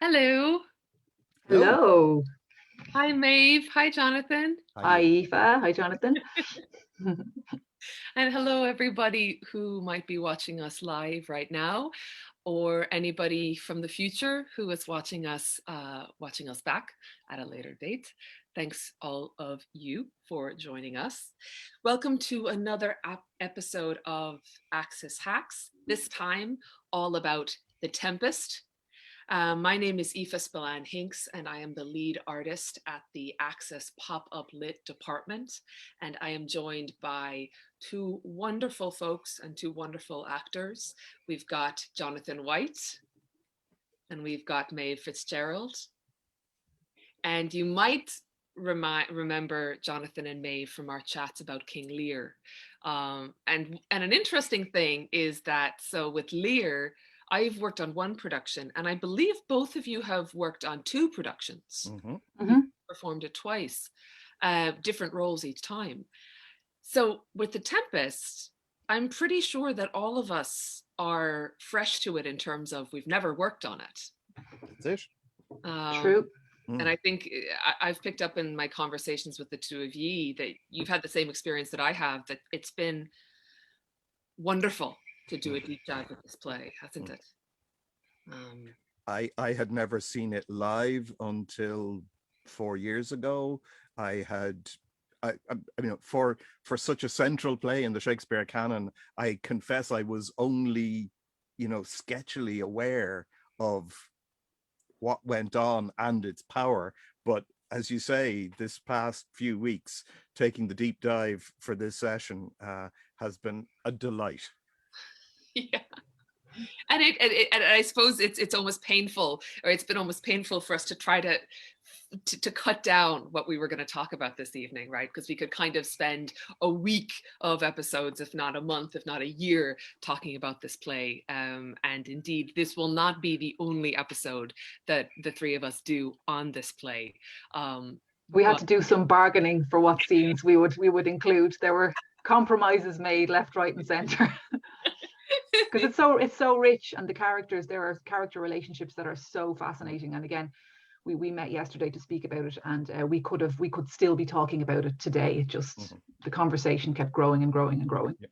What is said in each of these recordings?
Hello. Hello. Hi, Maeve. Hi, Jonathan. Hi, Aoife. Hi, Jonathan. And hello, everybody who might be watching us live right now, or anybody from the future who is watching us back at a later date. Thanks all of you for joining us. Welcome to another episode of Axis Hacks. This time, all about the Tempest. My name is Aoife Spillane-Hinks, and I am the lead artist at the Access Pop-Up Lit department. And I am joined by two wonderful folks and two wonderful actors. We've got Jonathan White, and we've got Maeve Fitzgerald. And you might remember Jonathan and Maeve from our chats about King Lear. And an interesting thing is that, so with Lear, I've worked on one production, and I believe both of you have worked on two productions. Performed it twice, different roles each time. So with The Tempest, I'm pretty sure that all of us are fresh to it in terms of we've never worked on it. That's it. True. And I think I've picked up in my conversations with the two of you that you've had the same experience that I have, that it's been wonderful to do a deep dive with this play, hasn't it? I had never seen it live until 4 years ago. I mean, for such a central play in the Shakespeare canon, I confess I was only, sketchily aware of what went on and its power. But as you say, this past few weeks, taking the deep dive for this session has been a delight. Yeah. And and I suppose it's almost painful, or it's been almost painful for us to try to cut down what we were going to talk about this evening, right? Because we could kind of spend a week of episodes, if not a month, if not a year, talking about this play. And indeed, this will not be the only episode that the three of us do on this play. We had to do some bargaining for what scenes we would include. There were compromises made left, right, and centre. Because it's so rich, and the characters, there are character relationships that are so fascinating. And again, we met yesterday to speak about it, and we could still be talking about it today. It just the conversation kept growing and growing and growing. Yeah.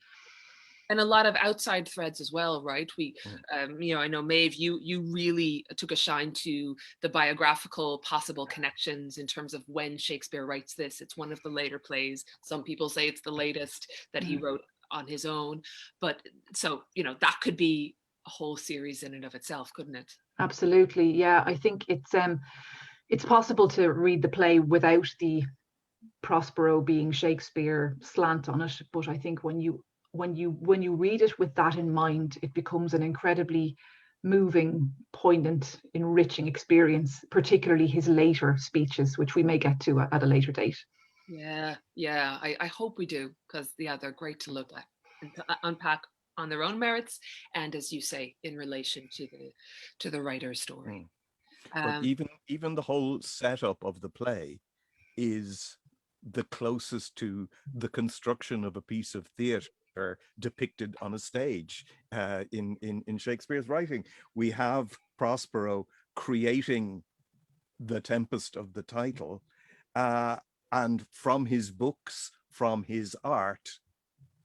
And a lot of outside threads as well, right? We, I know Maeve, you really took a shine to the biographical possible connections in terms of when Shakespeare writes this. It's one of the later plays. Some people say it's the latest that he wrote on his own, but so that could be a whole series in and of itself, couldn't it? Absolutely, yeah. I think it's possible to read the play without the Prospero being Shakespeare slant on it, but I think when you read it with that in mind, it becomes an incredibly moving, poignant, enriching experience, particularly his later speeches, which we may get to at a later date. Yeah, I hope we do, because they're great to look at and to unpack on their own merits, and as you say, in relation to the writer's story. But even the whole setup of the play is the closest to the construction of a piece of theatre depicted on a stage in Shakespeare's writing. We have Prospero creating the Tempest of the title, and from his books, from his art,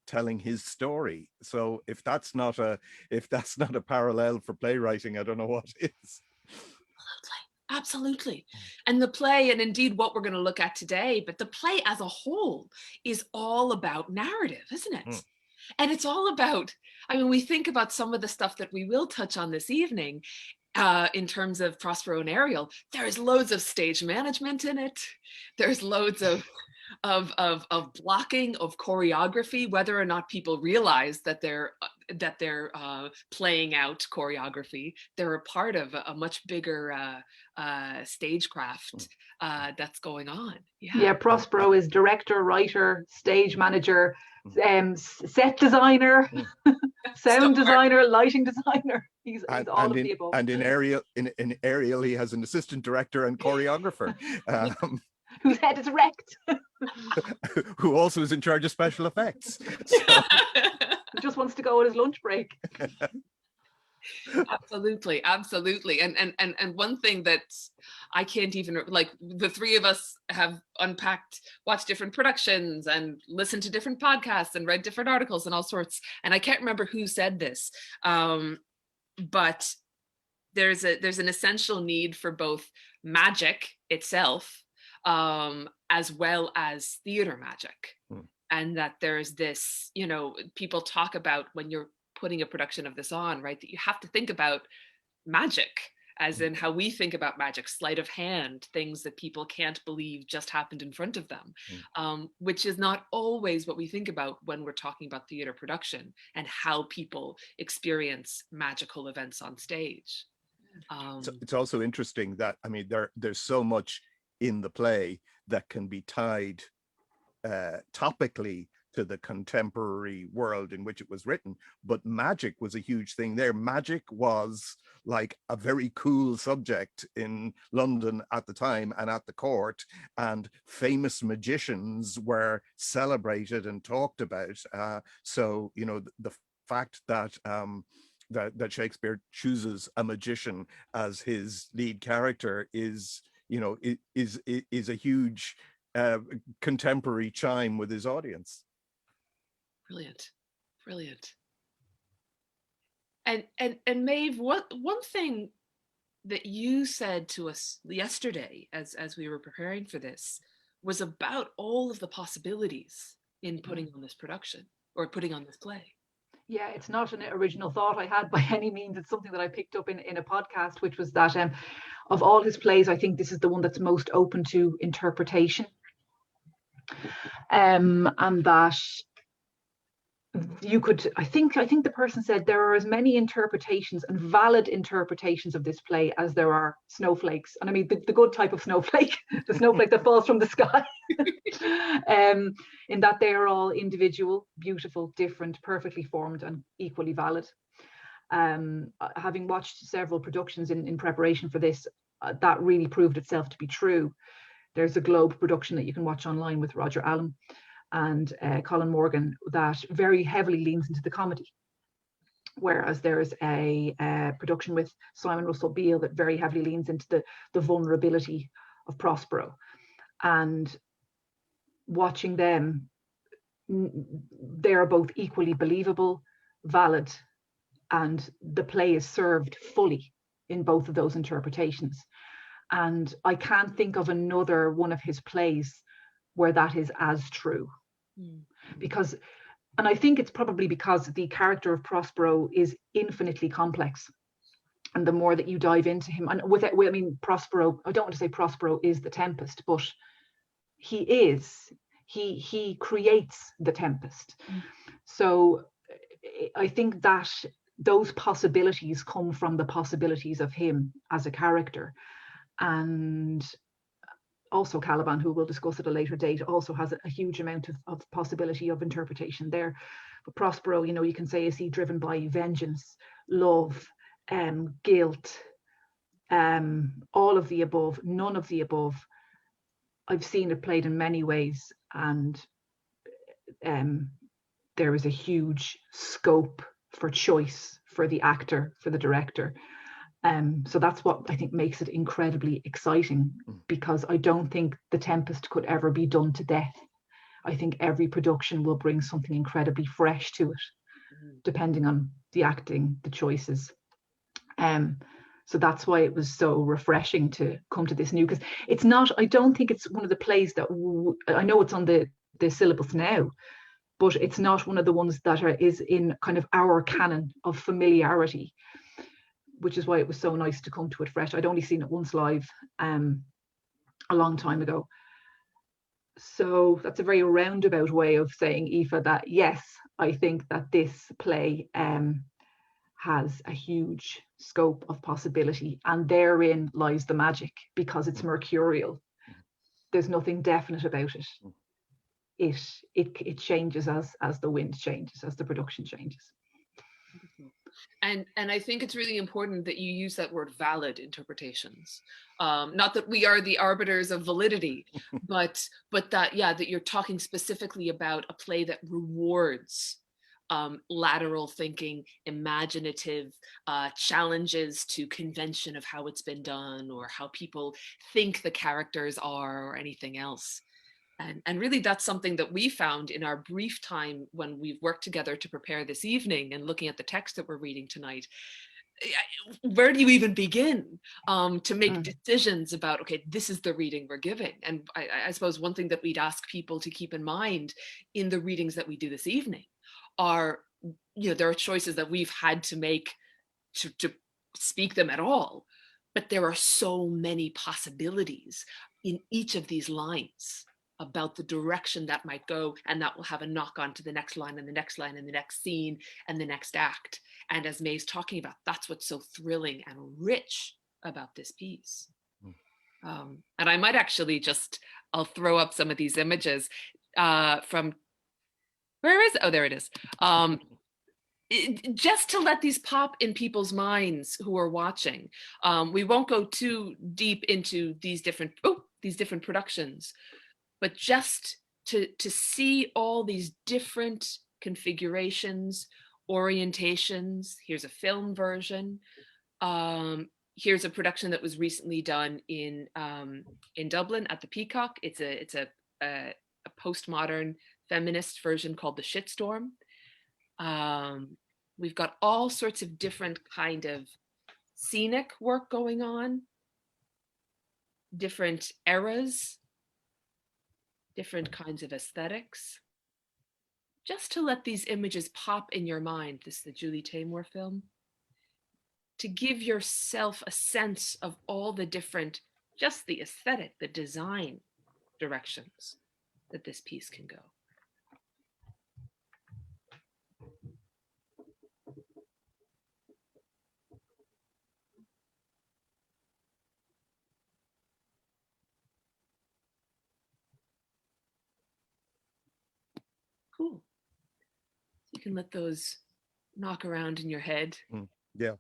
telling his story. So if that's not a parallel for playwriting, I don't know what is. Absolutely. And the play, and indeed what we're going to look at today, but the play as a whole is all about narrative, isn't it? And it's all about, we think about some of the stuff that we will touch on this evening, in terms of Prospero and Ariel. There's loads of stage management in it. There's loads of blocking, of choreography, whether or not people realize that they're playing out choreography. They're a part of a much bigger stagecraft that's going on. Yeah, Prospero is director, writer, stage manager, set designer, sound designer, lighting designer. He's all of the above. And in Ariel, he has an assistant director and choreographer. Whose head is wrecked. Who also is in charge of special effects. So. He just wants to go on his lunch break. Absolutely, absolutely. And one thing that I can't even, like, the three of us have unpacked, watched different productions and listened to different podcasts and read different articles and all sorts. And I can't remember who said this, but there's an essential need for both magic itself, as well as theater magic. And that there's this, people talk about when you're putting a production of this on, right, that you have to think about magic, as in how we think about magic, sleight of hand, things that people can't believe just happened in front of them, which is not always what we think about when we're talking about theater production and how people experience magical events on stage. So it's also interesting that, I mean, there's so much in the play that can be tied topically to the contemporary world in which it was written, but magic was a huge thing there. Magic was like a very cool subject in London at the time and at the court, and famous magicians were celebrated and talked about. So, the fact that that Shakespeare chooses a magician as his lead character is a huge contemporary chime with his audience. Brilliant, brilliant. And Maeve, one thing that you said to us yesterday as we were preparing for this was about all of the possibilities in putting on this production, or putting on this play. Yeah, it's not an original thought I had by any means. It's something that I picked up in a podcast, which was that of all his plays, I think this is the one that's most open to interpretation. And that you could, I think the person said there are as many interpretations and valid interpretations of this play as there are snowflakes. And I mean the good type of snowflake, the snowflake that falls from the sky. In that they are all individual, beautiful, different, perfectly formed, and equally valid. Having watched several productions in preparation for this, that really proved itself to be true. There's a Globe production that you can watch online with Roger Allam and Colin Morgan that very heavily leans into the comedy, whereas there's a production with Simon Russell Beale that very heavily leans into the vulnerability of Prospero. And watching them, they are both equally believable, valid, and the play is served fully in both of those interpretations. And I can't think of another one of his plays where that is as true. Because, and I think it's probably because the character of Prospero is infinitely complex. And the more that you dive into him, and I mean, Prospero, I don't want to say Prospero is the Tempest, but he creates the Tempest. So I think that those possibilities come from the possibilities of him as a character. And also Caliban, who we'll discuss at a later date, also has a huge amount of possibility of interpretation there. But Prospero, you can say, is he driven by vengeance, love, guilt, all of the above, none of the above. I've seen it played in many ways, and there is a huge scope for choice for the actor, for the director. So that's what I think makes it incredibly exciting, because I don't think The Tempest could ever be done to death. I think every production will bring something incredibly fresh to it, depending on the acting, the choices. So that's why it was so refreshing to come to this new, because it's not, I don't think it's one of the plays that, I know it's on the syllabus now, but it's not one of the ones that is in kind of our canon of familiarity, which is why it was so nice to come to it fresh. I'd only seen it once live a long time ago. So that's a very roundabout way of saying, Aoife, that yes, I think that this play has a huge scope of possibility, and therein lies the magic, because it's mercurial. There's nothing definite about it. It changes as the wind changes, as the production changes. And I think it's really important that you use that word valid interpretations. Not that we are the arbiters of validity, but that, yeah, that you're talking specifically about a play that rewards lateral thinking, imaginative challenges to convention of how it's been done or how people think the characters are or anything else. And really that's something that we found in our brief time when we've worked together to prepare this evening and looking at the text that we're reading tonight. Where do you even begin to make decisions about, okay, this is the reading we're giving? And I suppose one thing that we'd ask people to keep in mind in the readings that we do this evening are, there are choices that we've had to make to speak them at all, but there are so many possibilities in each of these lines about the direction that might go, and that will have a knock on to the next line and the next line and the next scene and the next act. And as Maeve's talking about, that's what's so thrilling and rich about this piece. And I might actually I'll throw up some of these images from, where is it? Oh, there it is. Just to let these pop in people's minds who are watching. We won't go too deep into these different productions, but just to see all these different configurations, orientations. Here's a film version. Here's a production that was recently done in Dublin at the Peacock. It's a postmodern feminist version called The Shitstorm. We've got all sorts of different kind of scenic work going on, different eras, different kinds of aesthetics. Just to let these images pop in your mind. This is the Julie Taymor film. To give yourself a sense of all the different, just the aesthetic, the design directions that this piece can go. Cool. You can let those knock around in your head. Yeah.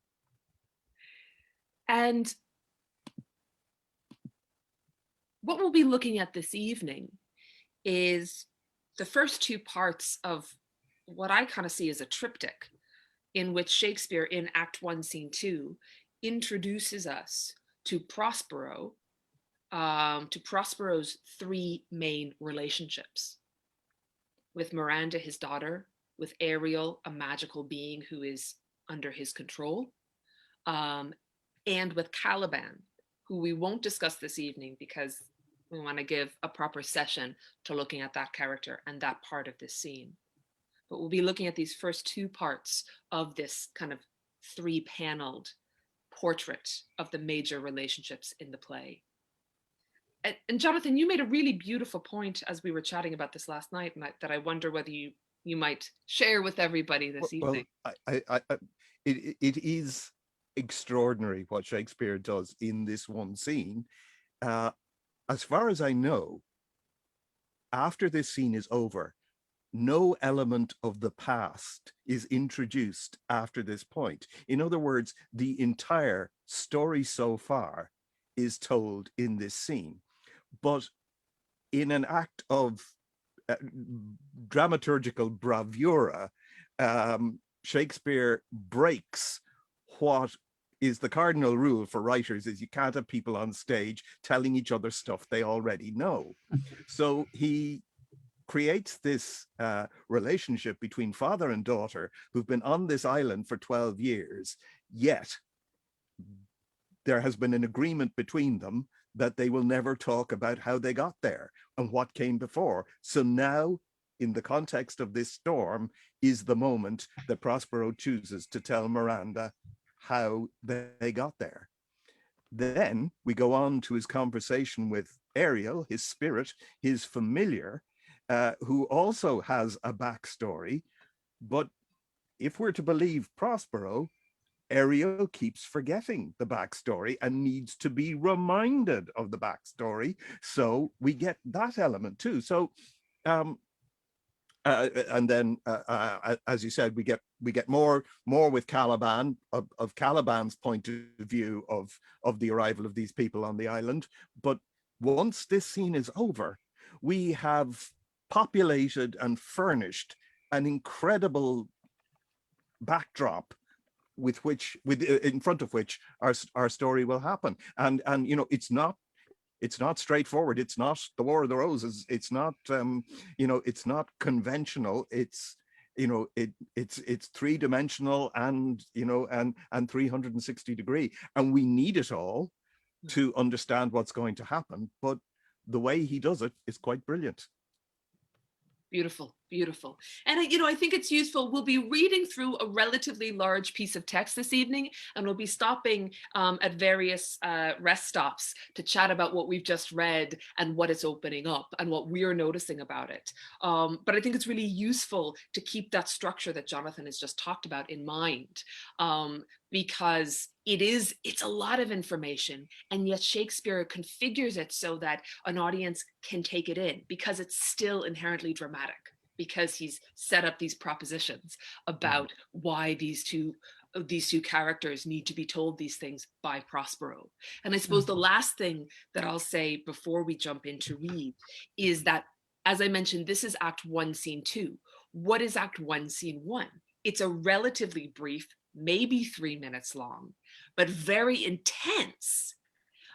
And what we'll be looking at this evening is the first two parts of what I kind of see as a triptych, in which Shakespeare in Act 1, Scene 2 introduces us to Prospero's three main relationships. With Miranda, his daughter, with Ariel, a magical being who is under his control, and with Caliban, who we won't discuss this evening because we want to give a proper session to looking at that character and that part of this scene. But we'll be looking at these first two parts of this kind of three-paneled portrait of the major relationships in the play. And Jonathan, you made a really beautiful point as we were chatting about this last night, that I wonder whether you might share with everybody this evening. Well, it is extraordinary what Shakespeare does in this one scene. As far as I know, after this scene is over, no element of the past is introduced after this point. In other words, the entire story so far is told in this scene. But in an act of dramaturgical bravura, Shakespeare breaks what is the cardinal rule for writers, is you can't have people on stage telling each other stuff they already know. So he creates this relationship between father and daughter who've been on this island for 12 years, yet there has been an agreement between them that they will never talk about how they got there and what came before. So now, in the context of this storm, is the moment that Prospero chooses to tell Miranda how they got there. Then we go on to his conversation with Ariel, his spirit, his familiar, who also has a backstory. But if we're to believe Prospero, Ariel keeps forgetting the backstory and needs to be reminded of the backstory. So we get that element too. So, and then, as you said, we get more with Caliban, of Caliban's point of view of the arrival of these people on the island. But once this scene is over, we have populated and furnished an incredible backdrop with in front of which our story will happen. And you know, it's not straightforward. It's not the War of the Roses. It's not you know, it's not conventional. It's, you know, it's three-dimensional and, you know, and 360 degree, and we need it all to understand what's going to happen. But the way he does it is quite brilliant. Beautiful, beautiful. And, you know, I think it's useful. We'll be reading through a relatively large piece of text this evening, and we'll be stopping at various rest stops to chat about what we've just read and what it's opening up and what we're noticing about it. But I think it's really useful to keep that structure that Jonathan has just talked about in mind, because it's a lot of information, and yet Shakespeare configures it so that an audience can take it in, because it's still inherently dramatic, because he's set up these propositions about why these two characters need to be told these things by Prospero. And I suppose the last thing that I'll say before we jump into read is that, as I mentioned, this is Act 1, Scene 2. What is Act 1, Scene 1? It's a relatively brief, maybe 3 minutes long, but very intense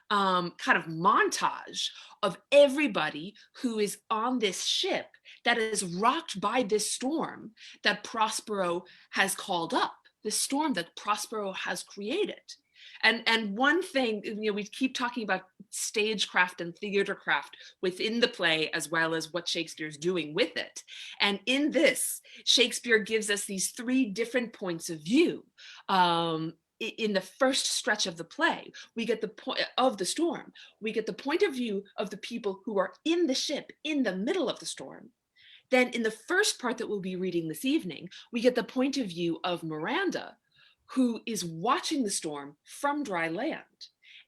kind of montage of everybody who is on this ship that is rocked by this storm that Prospero has called up, this storm that Prospero has created. And one thing, you know, we keep talking about stagecraft and theatercraft within the play, as well as what Shakespeare's doing with it. And in this, Shakespeare gives us these 3 different points of view. In the first stretch of the play, we get the point of the storm. We get the point of view of the people who are in the ship in the middle of the storm. Then in the first part that we'll be reading this evening, we get the point of view of Miranda, who is watching the storm from dry land.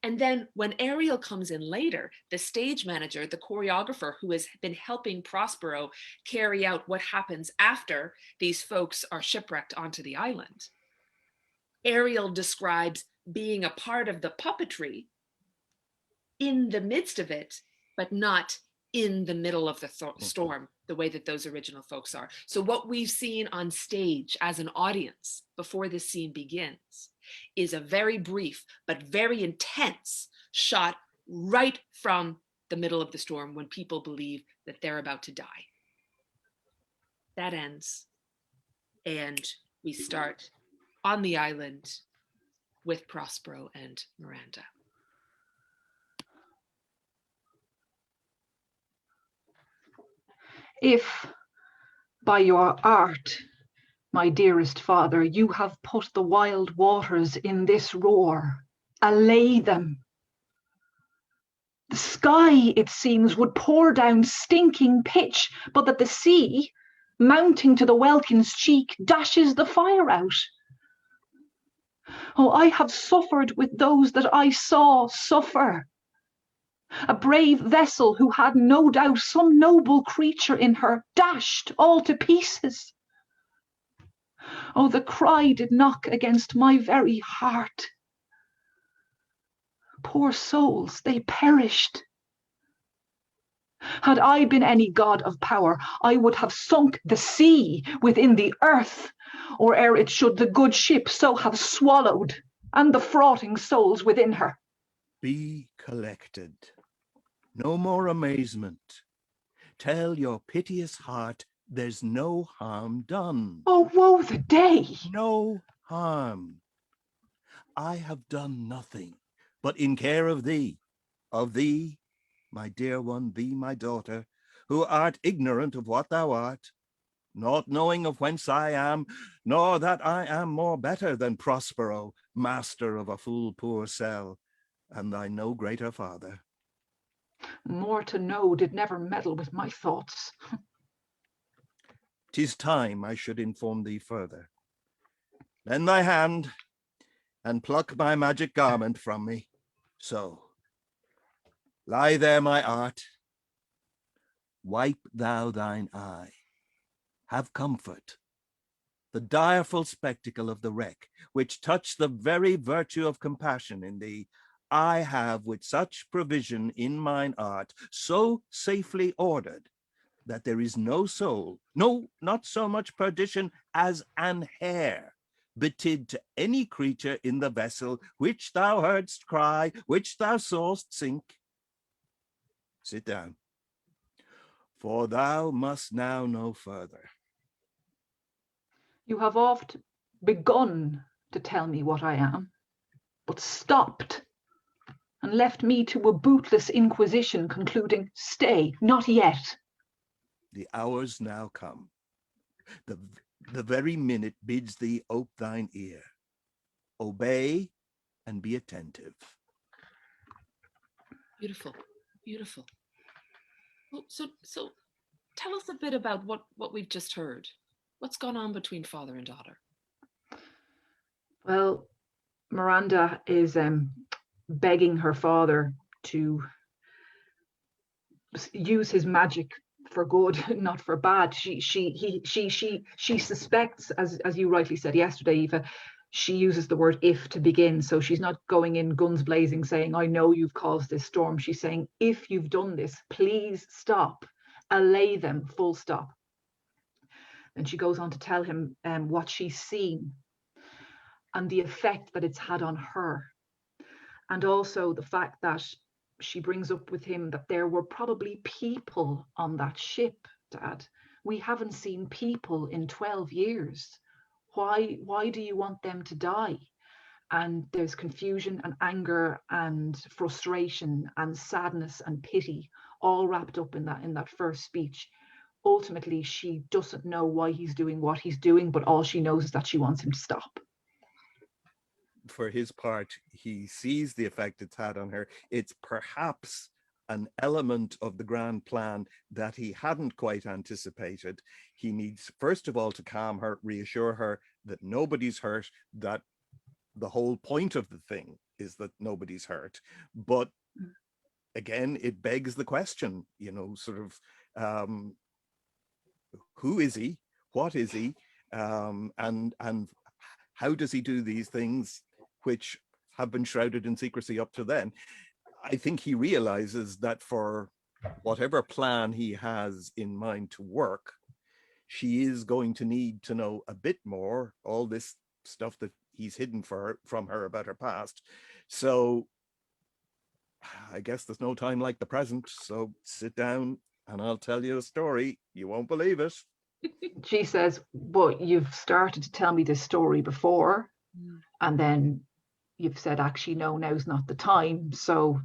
And then when Ariel comes in later, the stage manager, the choreographer who has been helping Prospero carry out what happens after these folks are shipwrecked onto the island, Ariel describes being a part of the puppetry in the midst of it, but not in the middle of the storm, the way that those original folks are. So what we've seen on stage as an audience before this scene begins is a very brief, but very intense shot right from the middle of the storm, when people believe that they're about to die. That ends, and we start on the island with Prospero and Miranda. If by your art, my dearest father, you have put the wild waters in this roar, allay them. The sky, it seems, would pour down stinking pitch, but that the sea, mounting to the welkin's cheek, dashes the fire out. Oh, I have suffered with those that I saw suffer. A brave vessel who had no doubt some noble creature in her, dashed all to pieces. Oh, the cry did knock against my very heart. Poor souls, they perished. Had I been any god of power, I would have sunk the sea within the earth, or ere it should the good ship so have swallowed, and the frothing souls within her. Be collected. No more amazement. Tell your piteous heart there's no harm done. Oh, woe the day! No harm. I have done nothing but in care of thee, my dear one, thee, my daughter, who art ignorant of what thou art, not knowing of whence I am, nor that I am more better than Prospero, master of a full poor cell, and thy no greater father. More to know did never meddle with my thoughts. 'Tis time I should inform thee further. Lend thy hand, and pluck my magic garment from me. So, lie there, my art. Wipe thou thine eye. Have comfort. The direful spectacle of the wreck, which touched the very virtue of compassion in thee, I have with such provision in mine art, so safely ordered, that there is no soul, no, not so much perdition as an hair, betid to any creature in the vessel which thou heardst cry, which thou sawest sink. Sit down, for thou must now no further. You have oft begun to tell me what I am, but stopped and left me to a bootless inquisition, concluding, stay, not yet. The hour's now come. The very minute bids thee ope thine ear. Obey and be attentive. Beautiful, beautiful. Well, so tell us a bit about what we've just heard. What's gone on between father and daughter? Well, Miranda is begging her father to use his magic for good, not for bad. She suspects, as you rightly said yesterday, Aoife, she uses the word if to begin. So she's not going in guns blazing saying, I know you've caused this storm. She's saying, if you've done this, please stop. Allay them, full stop. And she goes on to tell him what she's seen and the effect that it's had on her. And also the fact that she brings up with him that there were probably people on that ship, Dad. We haven't seen people in 12 years. Why do you want them to die? And there's confusion and anger and frustration and sadness and pity all wrapped up in that first speech. Ultimately, she doesn't know why he's doing what he's doing, but all she knows is that she wants him to stop. For his part, he sees the effect it's had on her. It's perhaps an element of the grand plan that he hadn't quite anticipated. He needs, first of all, to calm her, reassure her that nobody's hurt, that the whole point of the thing is that nobody's hurt. But again, it begs the question, sort of, who is he? What is he? And how does he do these things which have been shrouded in secrecy up to then? I think he realizes that for whatever plan he has in mind to work, she is going to need to know a bit more, all this stuff that he's hidden from her about her past. So I guess there's no time like the present. So sit down and I'll tell you a story. You won't believe it. She says, but you've started to tell me this story before, and then you've said, actually, no, now's not the time. So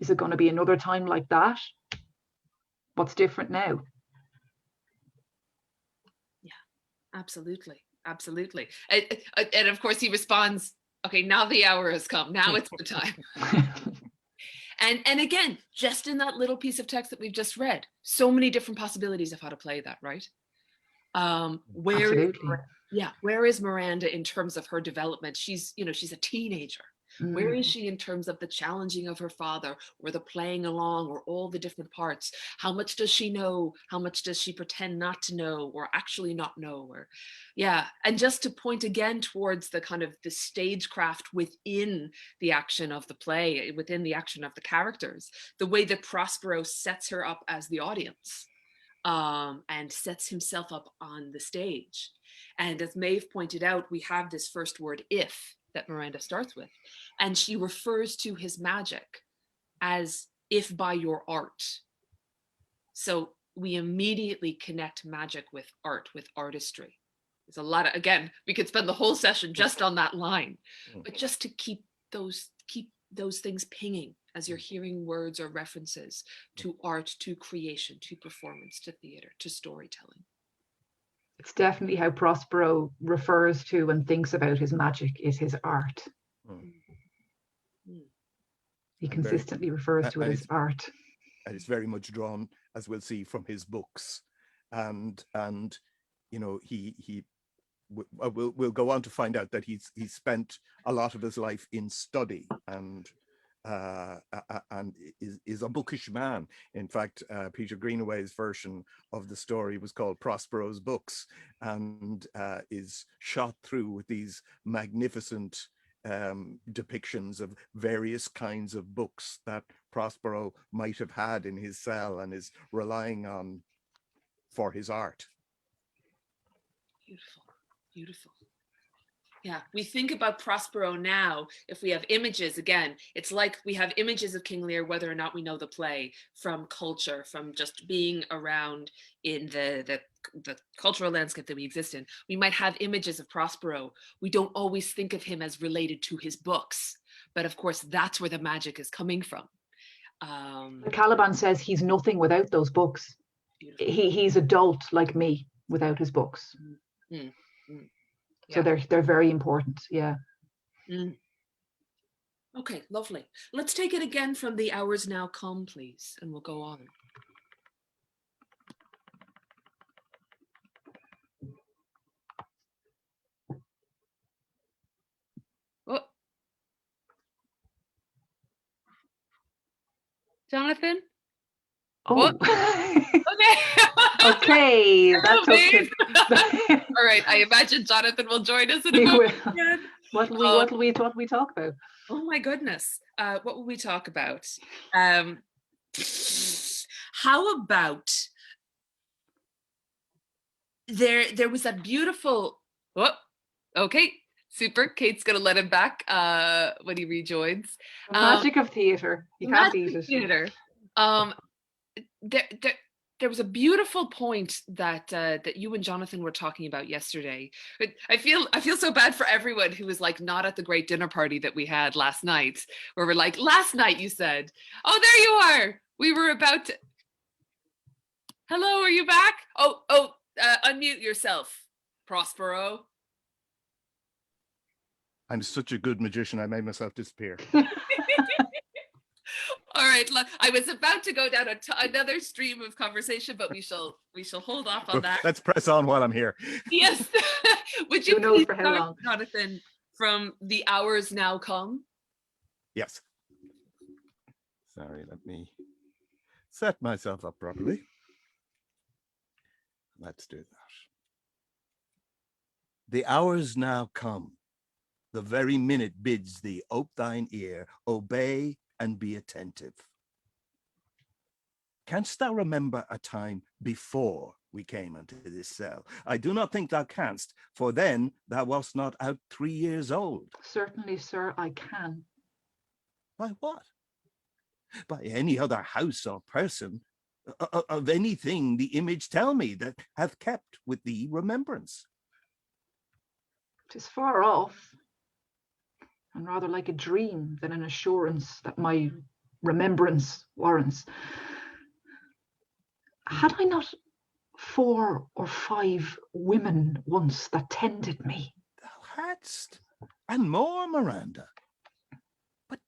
is it going to be another time like that? What's different now? Yeah, absolutely. Absolutely. And of course he responds, okay, now the hour has come. Now it's the time. And again, just in that little piece of text that we've just read, so many different possibilities of how to play that, right? Where is Miranda in terms of her development? She's a teenager. Where is she in terms of the challenging of her father, or the playing along, or all the different parts? How much does she know? How much does she pretend not to know, or actually not know? And just to point again towards the kind of the stagecraft within the action of the play, within the action of the characters, the way that Prospero sets her up as the audience. And sets himself up on the stage. And as Maeve pointed out, we have this first word, if, that Miranda starts with. And she refers to his magic as if by your art. So we immediately connect magic with art, with artistry. There's a lot of, again, we could spend the whole session just on that line, but just to keep those things pinging as you're hearing words or references to art, to creation, to performance, to theater, to storytelling. It's definitely how Prospero refers to and thinks about his magic is his art. He consistently refers to it as art. And it's very much drawn, as we'll see, from his books. And we'll go on to find out that he's spent a lot of his life in study and is a bookish man. In fact, Peter Greenaway's version of the story was called Prospero's Books, and is shot through with these magnificent depictions of various kinds of books that Prospero might have had in his cell and is relying on for his art. Beautiful, beautiful. Yeah, we think about Prospero now. If we have images, again, it's like we have images of King Lear, whether or not we know the play, from culture, from just being around in the cultural landscape that we exist in. We might have images of Prospero. We don't always think of him as related to his books, but of course, that's where the magic is coming from. Caliban says he's nothing without those books. He's adult like me without his books. Mm, mm, so yeah. they're very important. Yeah. Mm. Okay, lovely. Let's take it again from The Hours Now Come, please, and we'll go on. Oh. Jonathan? Oh. Okay. Okay, that took it. All right, I imagine Jonathan will join us in a moment. What will we talk about? Oh my goodness. What will we talk about? How about there was that beautiful, oh, okay, super. Kate's gonna let him back when he rejoins. The magic of theatre. You can't beat it. Theatre. There was a beautiful point that you and Jonathan were talking about yesterday. I feel so bad for everyone who was like not at the great dinner party that we had last night, where we're like, last night you said, oh, there you are. We were about to. Hello, are you back? Unmute yourself, Prospero. I'm such a good magician, I made myself disappear. All right, look, I was about to go down another stream of conversation, but we shall hold off on that. Let's press on while I'm here. Yes. Would you please for how long? Jonathan, from The Hours Now Come? Yes. Sorry, let me set myself up properly. Let's do that. The hours now come. The very minute bids thee ope thine ear, obey and be attentive. Canst thou remember a time before we came into this cell? I do not think thou canst, for then thou wast not out 3 years old. Certainly, sir, I can. By what? By any other house or person, of anything the image tell me that hath kept with thee remembrance. 'Tis far off, and rather like a dream than an assurance that my remembrance warrants. Had I not 4 or 5 women once that tended me? Thou hadst, and more, Miranda. But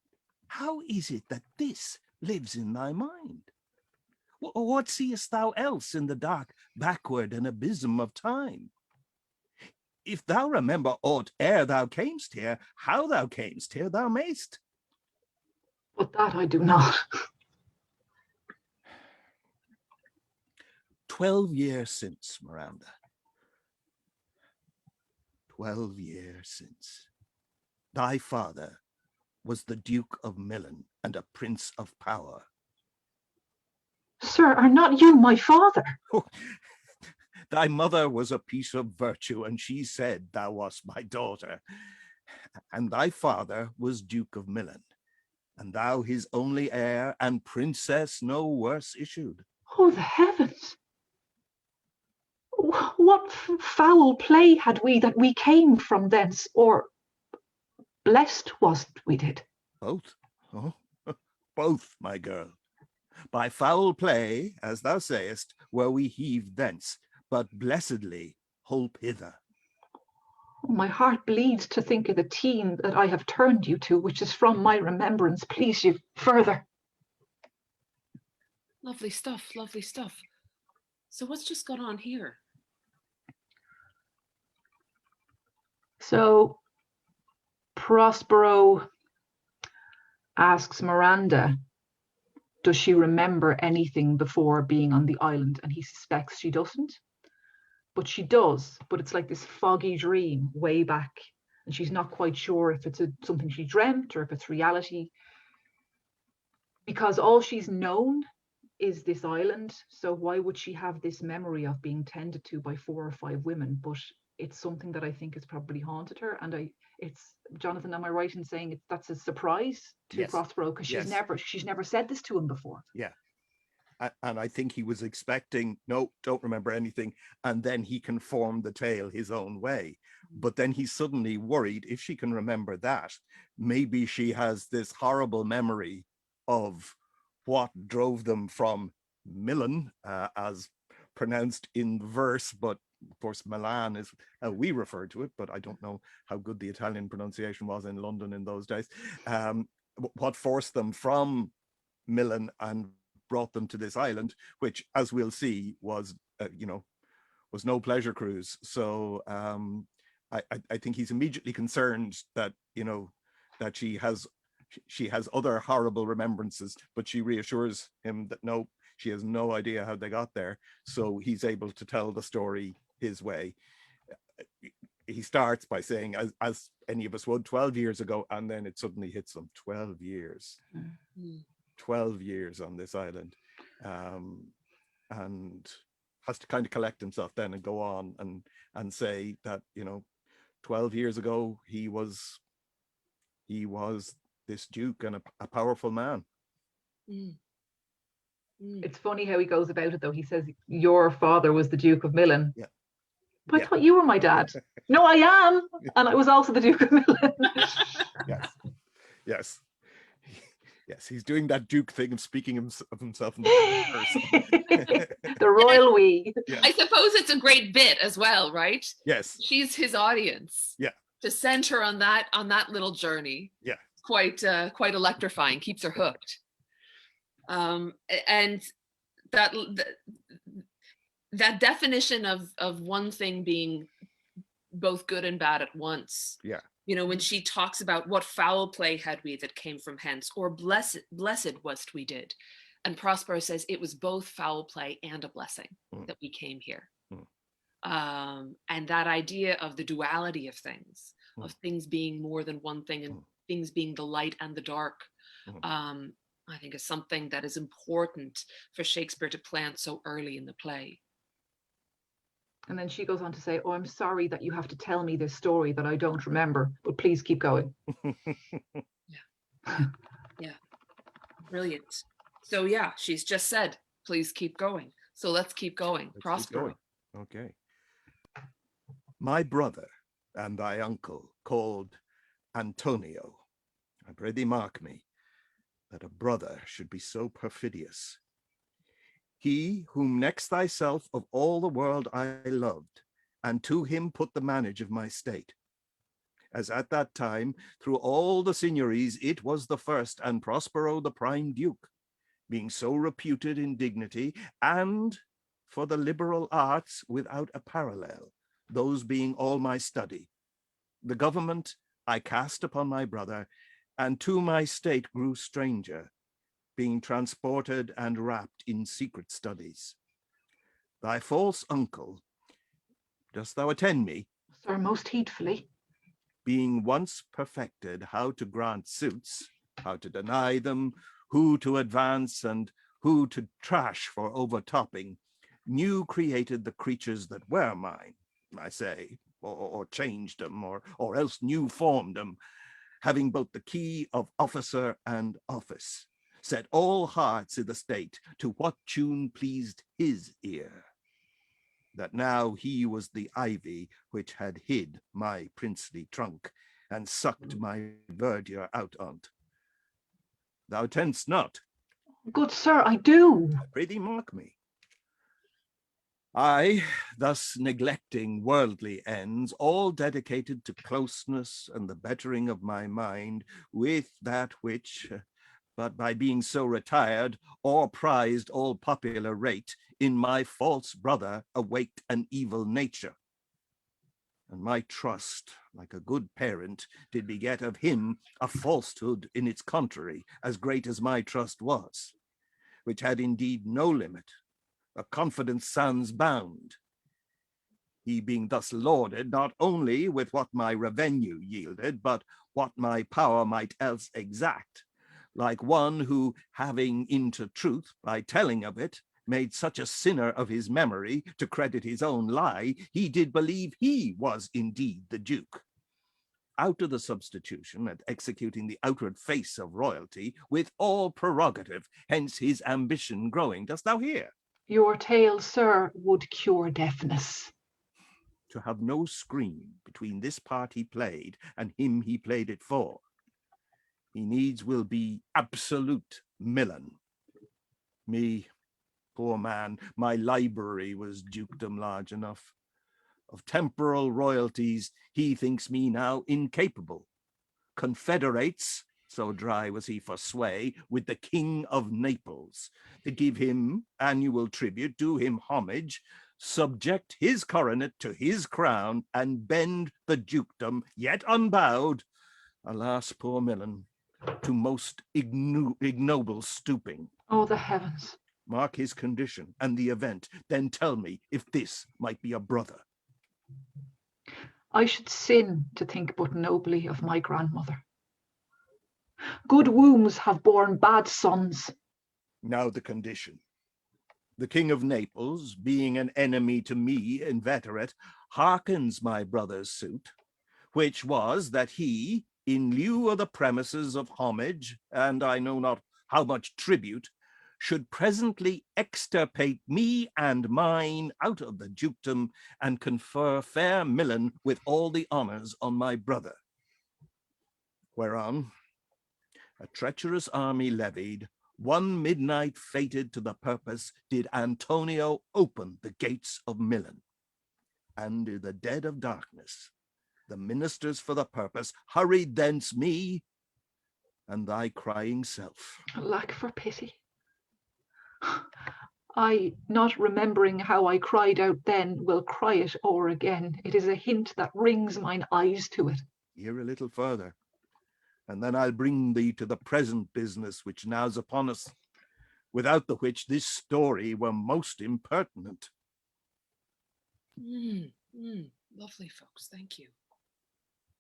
how is it that this lives in thy mind? What seest thou else in the dark, backward and abysm of time? If thou remember aught ere thou camest here, how thou camest here thou mayst. But that I do not. 12 years since, Miranda. 12 years since. Thy father was the Duke of Milan and a prince of power. Sir, are not you my father? Oh, thy mother was a piece of virtue, and she said thou wast my daughter. And thy father was Duke of Milan, and thou his only heir, and princess no worse issued. Oh, the heavens! What foul play had we that we came from thence, or blessed was't we did? Both, oh, both, my girl. By foul play, as thou sayest, were we heaved thence, but blessedly holp hither. Oh, my heart bleeds to think of the teen that I have turned you to, which is from my remembrance. Please you further. Lovely stuff, lovely stuff. So what's just gone on here? So Prospero asks Miranda, does she remember anything before being on the island? And he suspects she doesn't. But she does, but it's like this foggy dream way back. And she's not quite sure if it's something she dreamt or if it's reality. Because all she's known is this island. So why would she have this memory of being tended to by 4 or 5 women? But it's something that I think has probably haunted her. And it's, Jonathan, am I right in saying that's a surprise to Yes. Prospero, because she's never said this to him before. Yeah. And I think he was expecting, no, don't remember anything. And then he can form the tale his own way. But then he's suddenly worried, if she can remember that, maybe she has this horrible memory of what drove them from Milan, as pronounced in verse, but of course Milan is how we refer to it, but I don't know how good the Italian pronunciation was in London in those days. What forced them from Milan and brought them to this island, which, as we'll see, was was no pleasure cruise. So I think he's immediately concerned that that she has other horrible remembrances, but she reassures him that no, she has no idea how they got there. So he's able to tell the story his way. He starts by saying, as any of us would, 12 years ago, and then it suddenly hits them. 12 years. 12 years on this island, and has to kind of collect himself then and go on and say that 12 years ago he was this duke and a powerful man. It's funny how he goes about it, though. He says, your father was the Duke of Milan. Yeah. But I thought you were my dad. No, I am. And I was also the Duke of Milan. Yes. Yes, he's doing that Duke thing of speaking of himself in the person. The royal we. Yeah. I suppose it's a great bit as well, right? Yes. She's his audience. Yeah. To send her on that little journey. Yeah. Quite electrifying, keeps her hooked. And that definition of one thing being both good and bad at once. Yeah. When she talks about what foul play had we that came from hence, or blessed wast we did. And Prospero says it was both foul play and a blessing that we came here. And that idea of the duality of things being more than one thing, and things being the light and the dark, I think is something that is important for Shakespeare to plant so early in the play. And then she goes on to say, oh, I'm sorry that you have to tell me this story that I don't remember, but please keep going. Yeah. Brilliant. So yeah, she's just said, please keep going. So let's keep going. Prospero. Okay. My brother and thy uncle called Antonio, I pray thee mark me, that a brother should be so perfidious. He whom next thyself of all the world I loved, and to him put the manage of my state. As at that time, through all the signories, it was the first, and Prospero the prime duke, being so reputed in dignity, and for the liberal arts without a parallel, those being all my study. The government I cast upon my brother, and to my state grew stranger, being transported and wrapped in secret studies. Thy false uncle, dost thou attend me? Sir, most heedfully. Being once perfected how to grant suits, how to deny them, who to advance and who to trash for overtopping, new created the creatures that were mine, I say, or changed them, or else new formed them, having both the key of officer and office, set all hearts i' the state to what tune pleased his ear, that now he was the ivy which had hid my princely trunk and sucked my verdure out on't. Thou tent'st not. Good sir, I do. I pray thee mark me. I, thus neglecting worldly ends, all dedicated to closeness and the bettering of my mind with that which, but by being so retired, or prized all popular rate, in my false brother awaked an evil nature. And my trust, like a good parent, did beget of him a falsehood in its contrary, as great as my trust was, which had indeed no limit, a confidence sans bound. He being thus lauded, not only with what my revenue yielded, but what my power might else exact, like one who, having into truth, by telling of it, made such a sinner of his memory to credit his own lie, he did believe he was indeed the Duke. Out of the substitution and executing the outward face of royalty with all prerogative, hence his ambition growing. Dost thou hear? Your tale, sir, would cure deafness. To have no screen between this part he played and him he played it for. He needs will be absolute Millen. Me, poor man, my library was dukedom large enough. Of temporal royalties, he thinks me now incapable. Confederates, so dry was he for sway, with the King of Naples, to give him annual tribute, do him homage, subject his coronet to his crown, and bend the dukedom, yet unbowed, alas, poor Millen, to most ignoble stooping. Oh, the heavens. Mark his condition and the event, then tell me if this might be a brother. I should sin to think but nobly of my grandmother. Good wombs have borne bad sons. Now the condition. The King of Naples, being an enemy to me inveterate, hearkens my brother's suit, which was that he, in lieu of the premises of homage, and I know not how much tribute, should presently extirpate me and mine out of the dukedom and confer fair Millen with all the honours on my brother. Whereon a treacherous army levied, one midnight fated to the purpose, did Antonio open the gates of Millen. And in the dead of darkness, the ministers for the purpose hurried thence me and thy crying self. Lack for pity. I, not remembering how I cried out then, will cry it o'er again. It is a hint that rings mine eyes to it. Hear a little further, and then I'll bring thee to the present business which now's upon us, without the which this story were most impertinent. Lovely, folks. Thank you.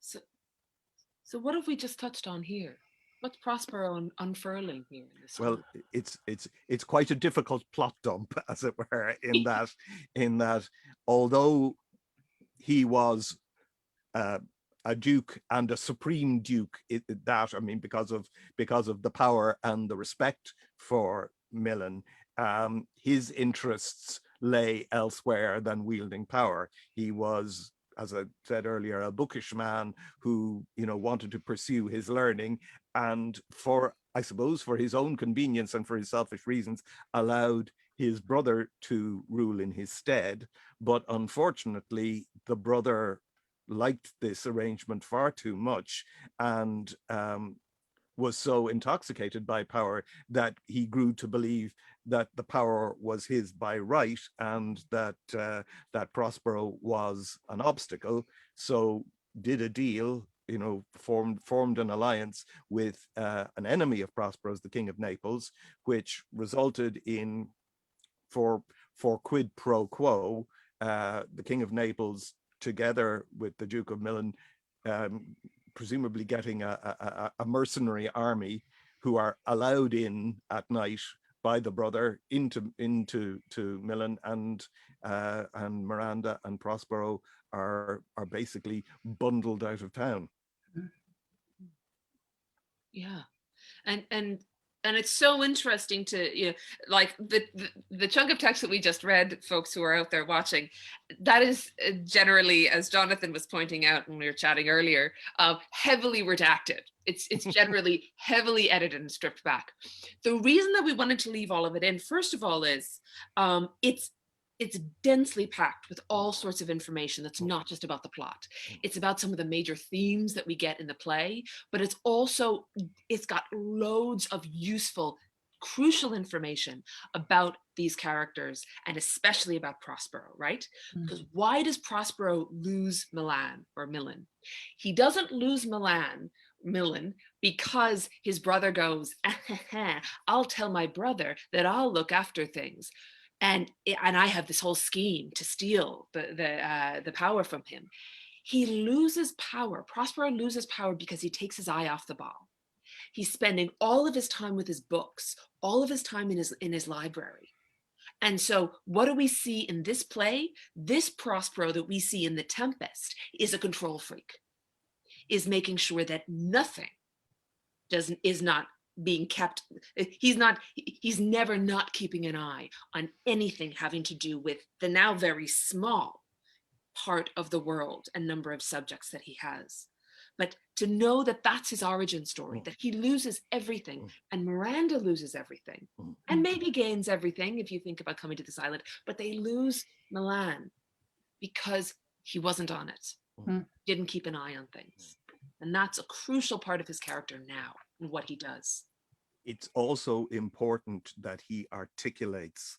So what have we just touched on here? What's Prospero unfurling here in this? Well, it's quite a difficult plot dump, as it were, in that although he was a duke and a supreme duke, because of the power and the respect for Millen, his interests lay elsewhere than wielding power. He was, as I said earlier, a bookish man who, wanted to pursue his learning, and for his own convenience and for his selfish reasons, allowed his brother to rule in his stead. But unfortunately, the brother liked this arrangement far too much and was so intoxicated by power that he grew to believe that the power was his by right, and that Prospero was an obstacle. So did a deal, formed an alliance with an enemy of Prospero's, the King of Naples, which resulted in, for quid pro quo, the King of Naples, together with the Duke of Millen, presumably getting a mercenary army, who are allowed in at night by the brother into Millen, and Miranda and Prospero are basically bundled out of town. Yeah, and it's so interesting to, like the chunk of text that we just read, folks who are out there watching, that is generally, as Jonathan was pointing out when we were chatting earlier, heavily redacted. It's generally heavily edited and stripped back. The reason that we wanted to leave all of it in, first of all, is it's densely packed with all sorts of information that's not just about the plot. It's about some of the major themes that we get in the play, but it's got loads of useful, crucial information about these characters, and especially about Prospero, right? Because why does Prospero lose Millen? He doesn't lose Millen because his brother goes, I'll tell my brother that I'll look after things. And I have this whole scheme to steal the power from him. He loses power. Prospero loses power because he takes his eye off the ball. He's spending all of his time with his books, all of his time in his library. And so what do we see in this play? This Prospero that we see in the Tempest is a control freak, is making sure that nothing is not being kept. He's never not keeping an eye on anything having to do with the now very small part of the world and number of subjects that he has. But to know that that's his origin story, that he loses everything and Miranda loses everything and maybe gains everything if you think about coming to this island, but they lose Milan because he wasn't on it, didn't keep an eye on things. And that's a crucial part of his character now and what he does. It's also important that he articulates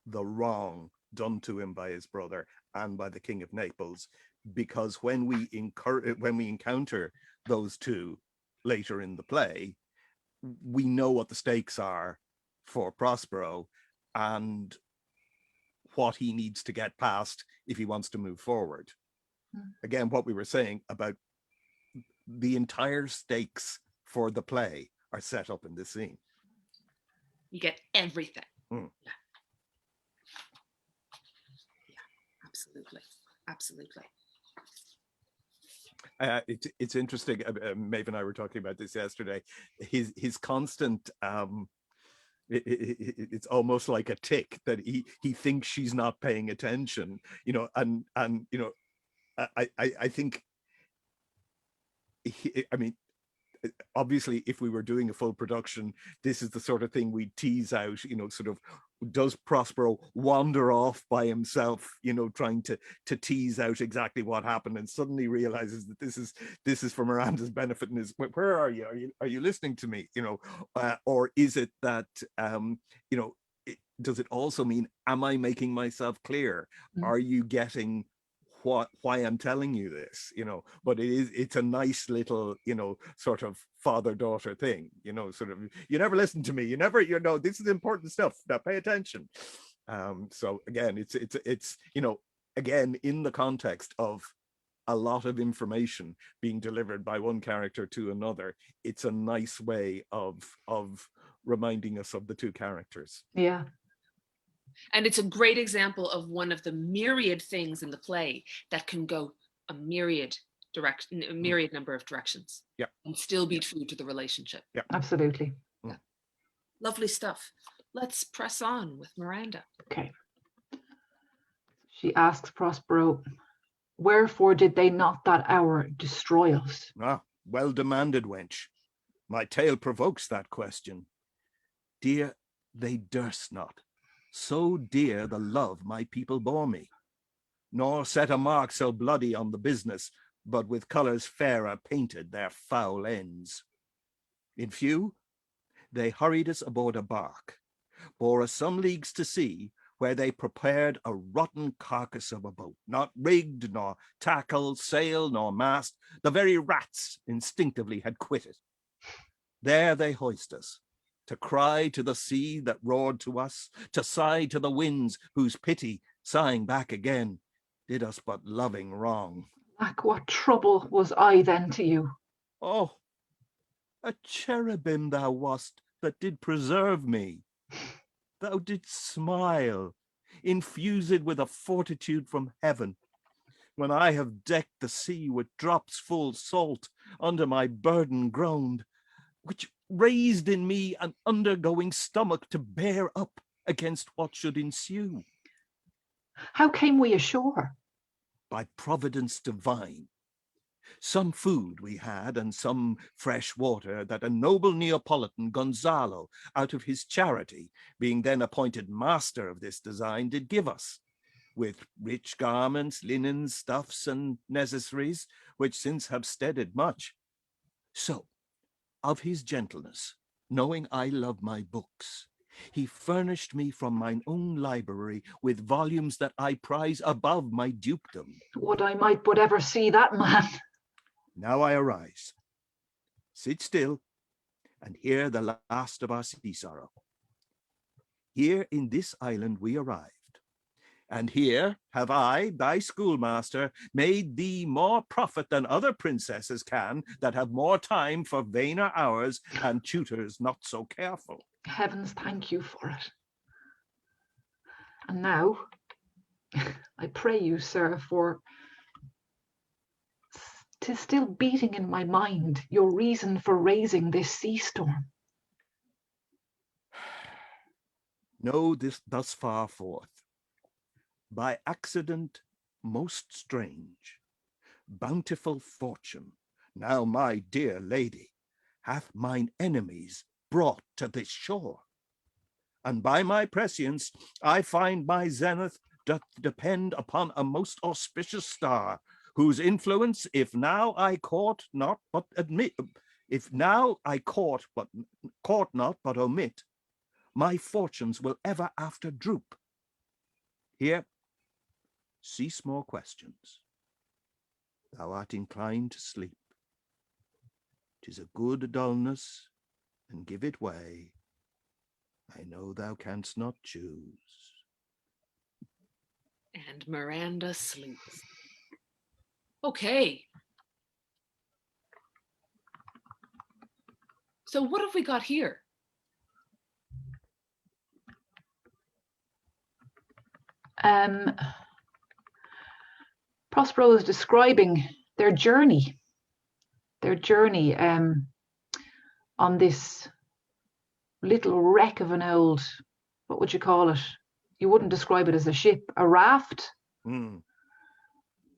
the wrong done to him by his brother and by the King of Naples, because when we encounter those two later in the play, we know what the stakes are for Prospero and what he needs to get past if he wants to move forward. Again, what we were saying about the entire stakes for the play are set up in this scene. You get everything. Yeah, absolutely. Absolutely. It's interesting. Maeve and I were talking about this yesterday. His constant, it's almost like a tick that he thinks she's not paying attention, and I think, I mean, obviously, if we were doing a full production, this is the sort of thing we'd tease out, sort of, does Prospero wander off by himself, trying to tease out exactly what happened, and suddenly realizes that this is for Miranda's benefit, and is, where are you? Are you listening to me? Or is it that, does it also mean, am I making myself clear? Are you getting why I'm telling you this, but it's a nice little, sort of father-daughter thing, sort of, you never listen to me, this is important stuff, now pay attention. So again, it's again, in the context of a lot of information being delivered by one character to another, it's a nice way of reminding us of the two characters. Yeah. And it's a great example of one of the myriad things in the play that can go a myriad number of directions. Yeah. And still be true to the relationship. Yeah. Absolutely. Yeah. Lovely stuff. Let's press on with Miranda. Okay. She asks Prospero, wherefore did they not that hour destroy us? Ah, well demanded, wench. My tale provokes that question. Dear, they durst not. So dear the love my people bore me, nor set a mark so bloody on the business, but with colours fairer painted their foul ends. In few, they hurried us aboard a bark, bore us some leagues to sea, where they prepared a rotten carcass of a boat, not rigged, nor tackle, sail, nor mast, the very rats instinctively had quitted. There they hoist us, to cry to the sea that roared to us, to sigh to the winds whose pity, sighing back again, did us but loving wrong. Lack, what trouble was I then to you? Oh, a cherubim thou wast that did preserve me. Thou didst smile, infused with a fortitude from heaven, when I have decked the sea with drops full salt under my burden groaned, which raised in me an undergoing stomach to bear up against what should ensue. How came we ashore? By providence divine. Some food we had, and some fresh water that a noble Neapolitan, Gonzalo, out of his charity, being then appointed master of this design, did give us, with rich garments, linens, stuffs, and necessaries, which since have steaded much. So, of his gentleness, knowing I love my books, he furnished me from mine own library with volumes that I prize above my dukedom. Would I might but ever see that man. Now I arise. Sit still and hear the last of our sea sorrow. Here in this island we arrived, and here have I, thy schoolmaster, made thee more profit than other princesses can that have more time for vainer hours and tutors not so careful. Heavens thank you for it. And now, I pray you, sir, for 'tis still beating in my mind your reason for raising this sea storm. Know this thus far forth, by accident most strange, bountiful fortune, now my dear lady, hath mine enemies brought to this shore. And by my prescience I find my zenith doth depend upon a most auspicious star, whose influence, if now I court not but admit, if now I court not but omit, my fortunes will ever after droop. Here, cease more questions. Thou art inclined to sleep. 'Tis a good dullness, and give it way. I know thou canst not choose. And Miranda sleeps. Okay. So what have we got here? Prospero is describing their journey on this little wreck of an old, what would you call it? You wouldn't describe it as a ship, a raft. The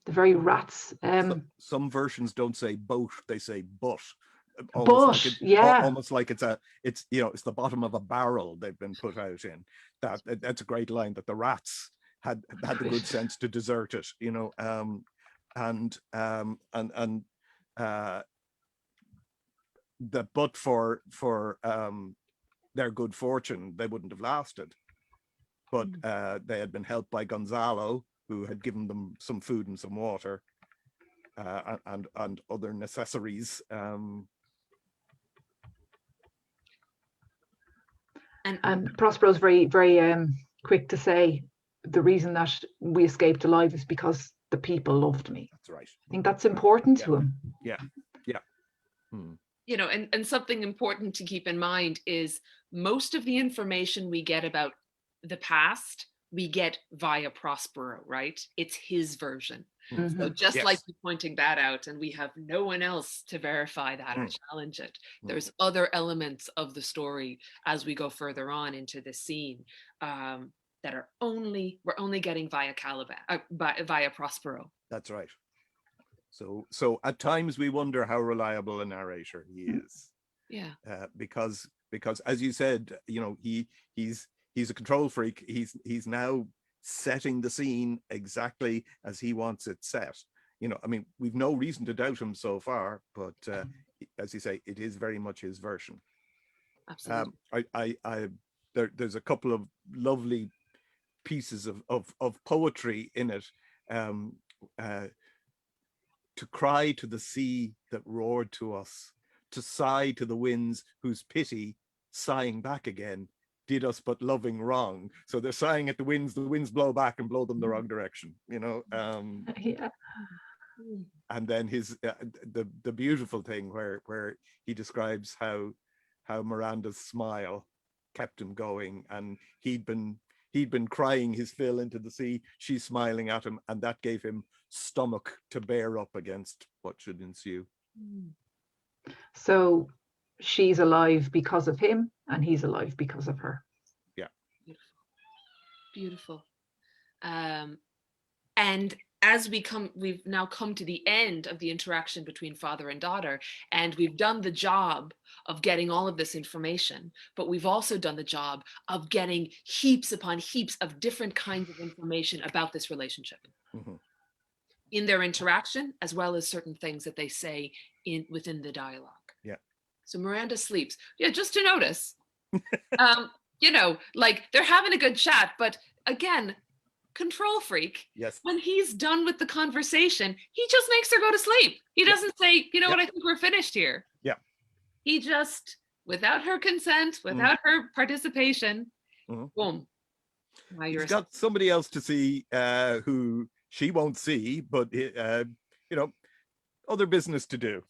very rats. Some versions don't say boat, they say butt. Almost like it's the bottom of a barrel they've been put out in. That's a great line, that the rats had the good sense to desert it, that but for their good fortune, they wouldn't have lasted. But they had been helped by Gonzalo, who had given them some food and some water, and other necessaries. And Prospero's very, very quick to say the reason that we escaped alive is because the people loved me. That's right. I think that's important to him. Yeah. And something important to keep in mind is most of the information we get about the past, we get via Prospero, right? It's his version. Mm-hmm. So just like you pointing that out, and we have no one else to verify that or challenge it. There's other elements of the story as we go further on into the scene that are we're only getting via via Prospero. That's right. So at times we wonder how reliable a narrator he is. Yeah. Because as you said, he's a control freak. He's now setting the scene exactly as he wants it set. We've no reason to doubt him so far, but as you say, it is very much his version. Absolutely. There's a couple of lovely pieces of poetry in it. To cry to the sea that roared to us, to sigh to the winds whose pity, sighing back again, did us but loving wrong. So they're sighing at the winds blow back and blow them the wrong direction, Yeah. And then his the beautiful thing where he describes how Miranda's smile kept him going, and he'd been crying his fill into the sea, she's smiling at him, and that gave him stomach to bear up against what should ensue. So she's alive because of him, and he's alive because of her. Yeah. Beautiful. And as we've now come to the end of the interaction between father and daughter, and we've done the job of getting all of this information, but we've also done the job of getting heaps upon heaps of different kinds of information about this relationship in their interaction, as well as certain things that they say within the dialogue. Yeah. So Miranda sleeps. Yeah, just to notice, like they're having a good chat, but again, control freak. Yes. When he's done with the conversation, he just makes her go to sleep. He doesn't say, what, I think we're finished here. Yeah. He just, without her consent, without her participation, boom. Now He's got somebody else to see who she won't see, but other business to do.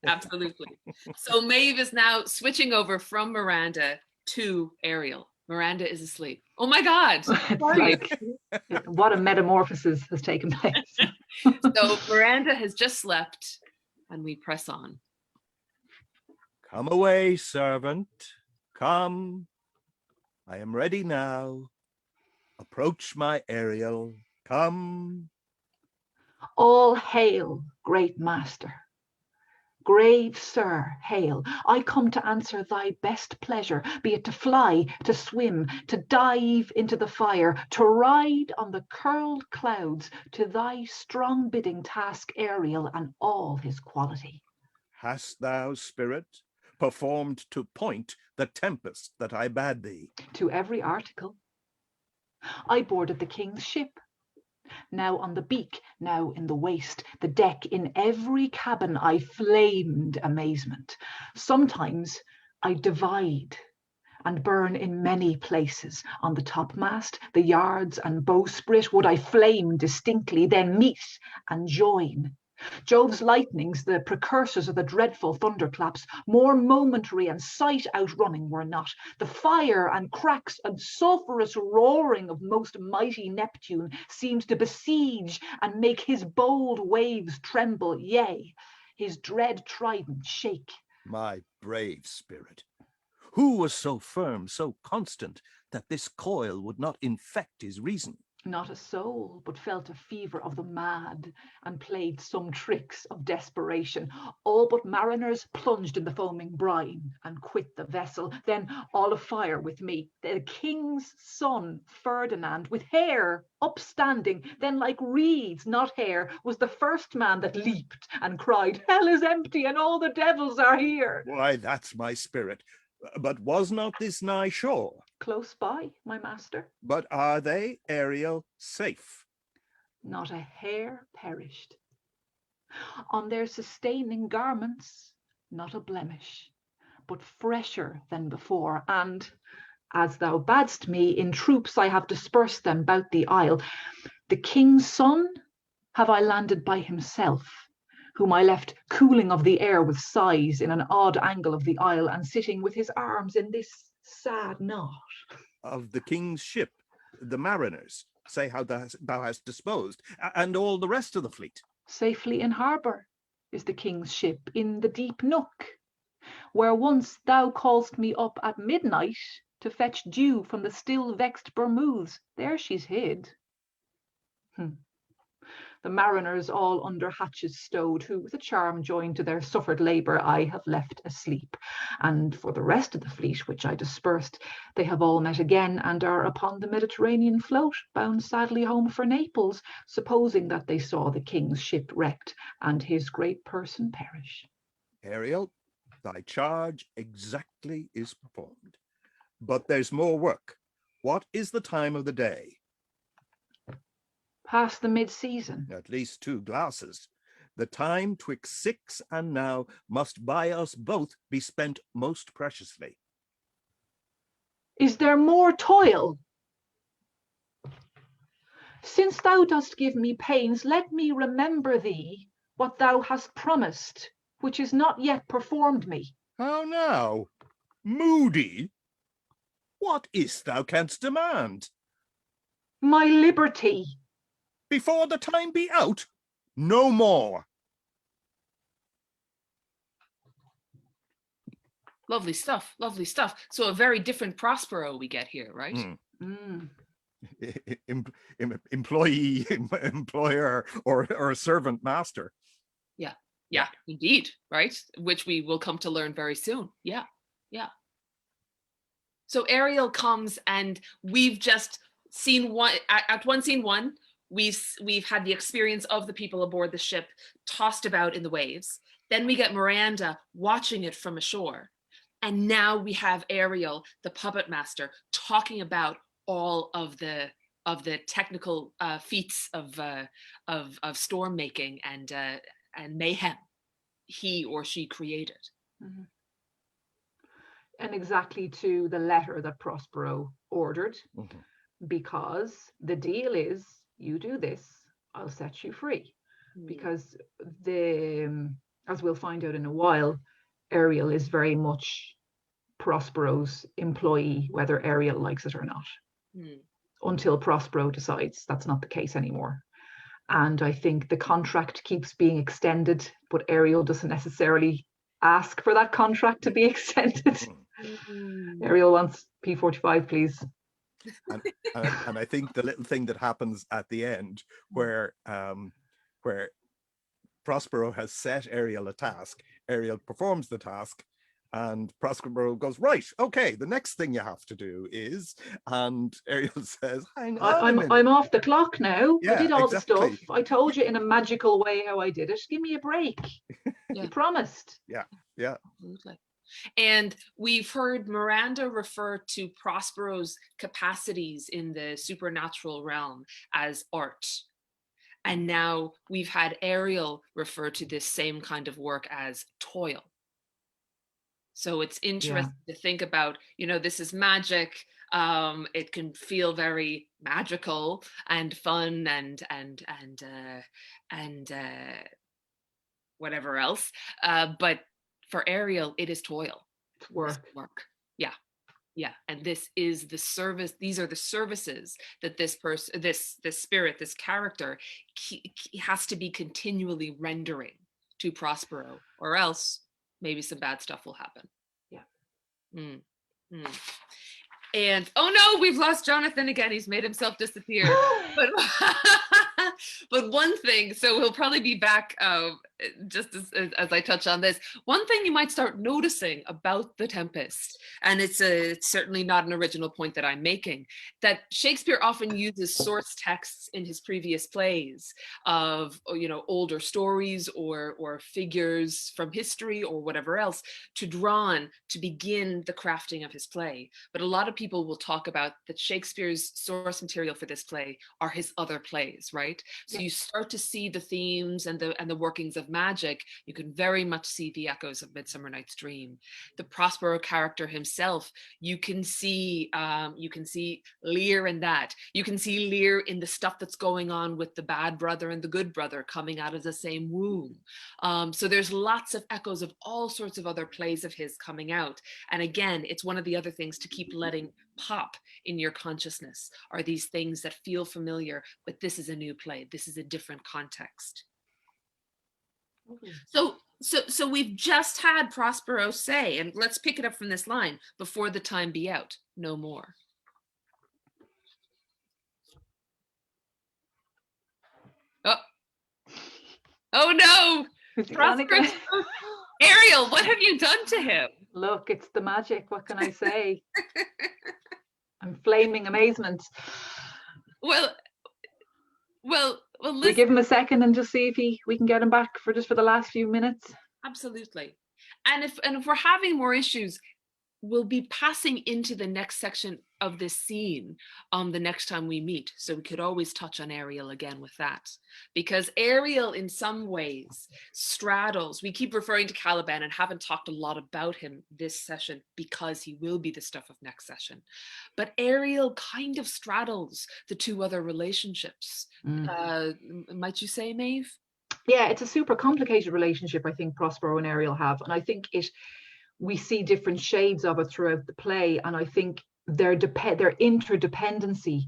Absolutely. So Maeve is now switching over from Miranda to Ariel. Miranda is asleep. Oh my God. It's Sorry. like, what a metamorphosis has taken place. So Miranda has just slept and we press on. Come away, servant. Come. I am ready now. Approach my Ariel. Come. All hail, great master. Grave sir, hail. I come to answer thy best pleasure, be it to fly, to swim, to dive into the fire, to ride on the curled clouds, to thy strong bidding task Ariel and all his quality. Hast thou, spirit, performed to point the tempest that I bade thee? To every article. I boarded the king's ship. Now on the beak, now in the waist, the deck, in every cabin I flamed amazement. Sometimes I divide and burn in many places. On the topmast, the yards and bowsprit would I flame distinctly, then meet and join. Jove's lightnings, the precursors of the dreadful thunderclaps, more momentary and sight outrunning were not. The fire and cracks and sulphurous roaring of most mighty Neptune seemed to besiege and make his bold waves tremble, yea, his dread trident shake. My brave spirit, who was so firm, so constant, that this coil would not infect his reason? Not a soul, but felt a fever of the mad, and played some tricks of desperation. All but mariners plunged in the foaming brine, and quit the vessel. Then all afire with me, the king's son, Ferdinand, with hair upstanding, then like reeds, not hair, was the first man that leaped and cried, hell is empty, and all the devils are here. Why, that's my spirit. But was not this nigh shore? Close by, my master. But are they, Ariel, safe? Not a hair perished. On their sustaining garments, not a blemish, but fresher than before. And, as thou badst me, in troops I have dispersed them about the isle. The king's son have I landed by himself, whom I left cooling of the air with sighs in an odd angle of the isle, and sitting with his arms in this sad knot. Of the king's ship, the mariners, say how thou hast disposed, and all the rest of the fleet. Safely in harbour is the king's ship, in the deep nook, where once thou call'st me up at midnight to fetch dew from the still vexed Bermudes. There she's hid. The mariners all under hatches stowed, who with a charm joined to their suffered labour I have left asleep. And for the rest of the fleet which I dispersed, they have all met again and are upon the Mediterranean float, bound sadly home for Naples, supposing that they saw the king's ship wrecked and his great person perish. Ariel, thy charge exactly is performed. But there's more work. What is the time of the day? Past the mid-season. At least 2 glasses. The time 'twixt 6 and now must by us both be spent most preciously. Is there more toil? Since thou dost give me pains, let me remember thee what thou hast promised, which is not yet performed me. How now? Moody? What is't thou canst demand? My liberty. Before the time be out? No more. Lovely stuff, lovely stuff. So a very different Prospero we get here, right? Employee, employer, or servant master. Yeah, indeed, right? Which we will come to learn very soon. Yeah. So Ariel comes and we've just seen one, Act 1, Scene 1, we've had the experience of the people aboard the ship tossed about in the waves. Then we get Miranda watching it from ashore. And now we have Ariel, the puppet master, talking about all of the technical feats of storm making and mayhem he or she created. Mm-hmm. And exactly to the letter that Prospero ordered, because the deal is, you do this, I'll set you free. Because as we'll find out in a while, Ariel is very much Prospero's employee, whether Ariel likes it or not. until Prospero decides that's not the case anymore. And I think the contract keeps being extended, but Ariel doesn't necessarily ask for that contract to be extended. Ariel wants P45, please. And I think the little thing that happens at the end, where Prospero has set Ariel a task, Ariel performs the task, and Prospero goes, right, okay, the next thing you have to do is, and Ariel says, hang on a minute. I'm off the clock now. Yeah, I did all exactly. the stuff. I told you in a magical way how I did it. Give me a break. You promised. Yeah. Absolutely. And we've heard Miranda refer to Prospero's capacities in the supernatural realm as art. And now we've had Ariel refer to this same kind of work as toil. So it's interesting to think about, this is magic. It can feel very magical and fun and whatever else. But for Ariel, it is toil. It's work. Yeah. And this is the service. These are the services that this person, this spirit, this character he has to be continually rendering to Prospero, or else maybe some bad stuff will happen. Yeah. And oh no, we've lost Jonathan again. He's made himself disappear. But one thing, so he'll probably be back just as I touch on this. One thing you might start noticing about the Tempest, and it's certainly not an original point that I'm making, that Shakespeare often uses source texts in his previous plays of older stories or figures from history or whatever else to draw on to begin the crafting of his play. But a lot of people will talk about that Shakespeare's source material for this play are his other plays, right? So you start to see the themes and the workings of magic. You can very much see the echoes of Midsummer Night's Dream. The Prospero character himself, you can see Lear in that. You can see Lear in the stuff that's going on with the bad brother and the good brother coming out of the same womb. So there's lots of echoes of all sorts of other plays of his coming out. And again, it's one of the other things to keep letting pop in your consciousness, are these things that feel familiar, but this is a new play. This is a different context. So we've just had Prospero say, and let's pick it up from this line, before the time be out, no more. Oh no! Prospero, Ariel, what have you done to him? Look, it's the magic. What can I say? I'm flaming amazement. Well, we give him a second and just see if we can get him back for the last few minutes. Absolutely. And if we're having more issues, we'll be passing into the next section of this scene the next time we meet. So we could always touch on Ariel again with that. Because Ariel in some ways straddles, we keep referring to Caliban and haven't talked a lot about him this session because he will be the stuff of next session. But Ariel kind of straddles the two other relationships. Might you say, Maeve? Yeah, it's a super complicated relationship I think Prospero and Ariel have. And I think we see different shades of it throughout the play, and I think their interdependency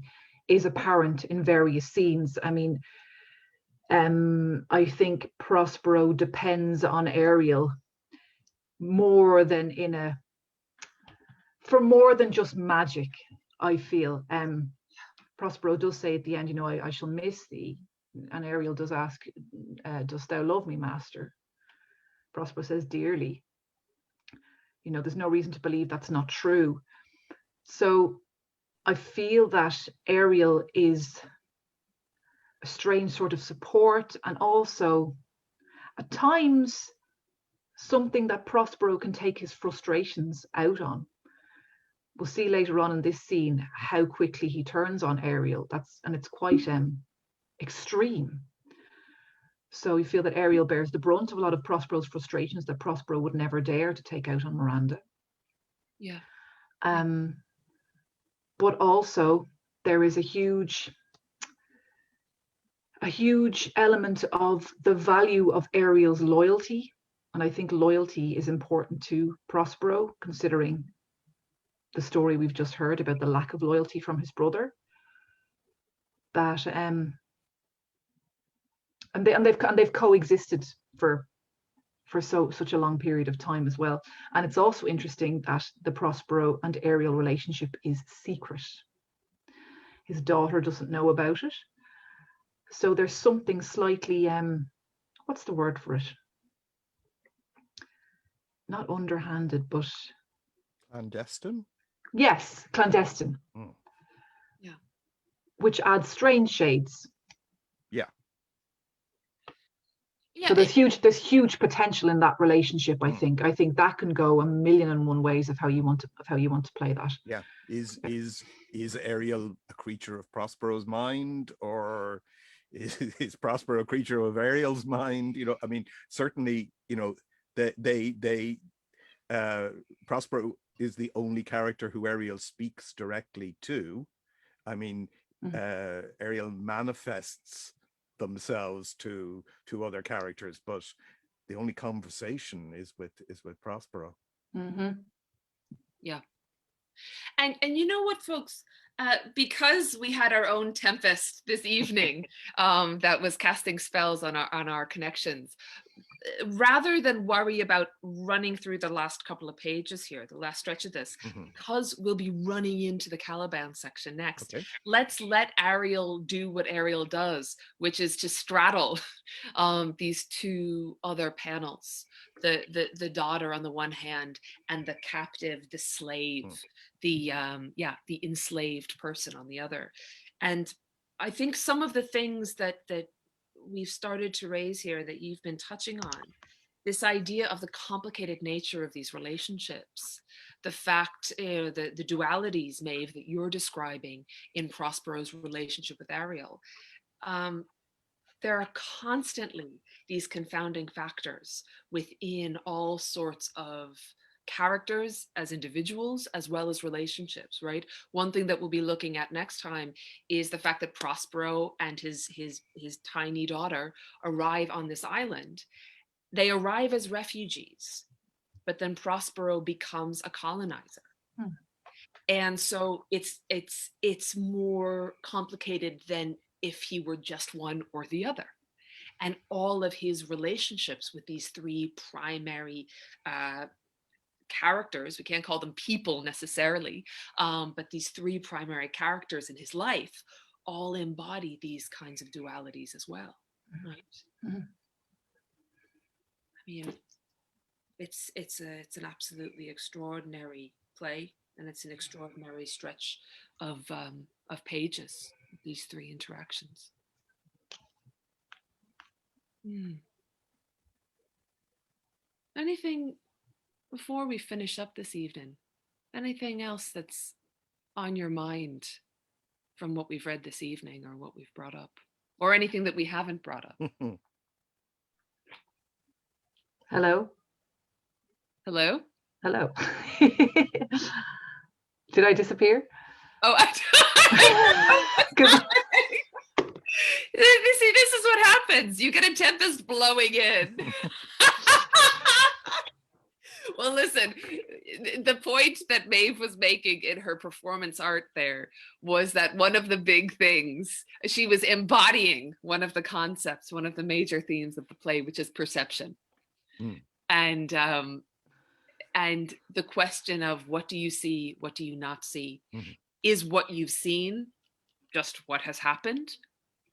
is apparent in various scenes. I mean, I think Prospero depends on Ariel more than for more than just magic, I feel. Prospero does say at the end, I shall miss thee, and Ariel does ask, dost thou love me, master? Prospero says, dearly. There's no reason to believe that's not true. So I feel that Ariel is a strange sort of support, and also at times something that Prospero can take his frustrations out on. We'll see later on in this scene how quickly he turns on Ariel. It's quite extreme. So you feel that Ariel bears the brunt of a lot of Prospero's frustrations that Prospero would never dare to take out on Miranda. Yeah. But also there is a huge element of the value of Ariel's loyalty. And I think loyalty is important to Prospero, considering the story we've just heard about the lack of loyalty from his brother. That and they've coexisted for such a long period of time as well. And it's also interesting that the Prospero and Ariel relationship is secret. His daughter doesn't know about it. So there's something slightly, what's the word for it? Not underhanded, but... Clandestine? Yes, clandestine. Yeah. Which adds strange shades. Yeah. Yeah, So there's huge potential in that relationship. I think that can go 1,000,001 ways of how you want to play that. Yeah. Is Ariel a creature of Prospero's mind, or is Prospero a creature of Ariel's mind? You know, I mean, certainly, you know, they Prospero is the only character who Ariel speaks directly to. I mean, Ariel manifests themselves to other characters, but the only conversation is with Prospero. Yeah. And you know what, folks, because we had our own Tempest this evening that was casting spells on our connections, rather than worry about running through the last couple of pages here, the last stretch of this, because we'll be running into the Caliban section next. Okay. Let's let Ariel do what Ariel does, which is to straddle these two other panels, the daughter on the one hand, and the captive, the slave, the enslaved person on the other. And I think some of the things that we've started to raise here that you've been touching on, this idea of the complicated nature of these relationships, the fact, the dualities, Maeve, that you're describing in Prospero's relationship with Ariel, there are constantly these confounding factors within all sorts of characters as individuals as well as relationships, right? One thing that we'll be looking at next time is the fact that Prospero and his tiny daughter arrive on this island. They arrive as refugees, but then Prospero becomes a colonizer. And so it's more complicated than if he were just one or the other. And all of his relationships with these three primary characters, we can't call them people necessarily, but these three primary characters in his life all embody these kinds of dualities as well, right? I mean, it's an absolutely extraordinary play, and it's an extraordinary stretch of pages, these three interactions. Anything before we finish up this evening? Anything else that's on your mind from what we've read this evening, or what we've brought up, or anything that we haven't brought up? Hello? Hello? Hello. Did I disappear? Oh, see, this is what happens. You get a Tempest blowing in. Well, listen, the point that Maeve was making in her performance art there was that one of the big things, she was embodying one of the concepts, one of the major themes of the play, which is perception. And the question of what do you see, what do you not see? Is what you've seen just what has happened?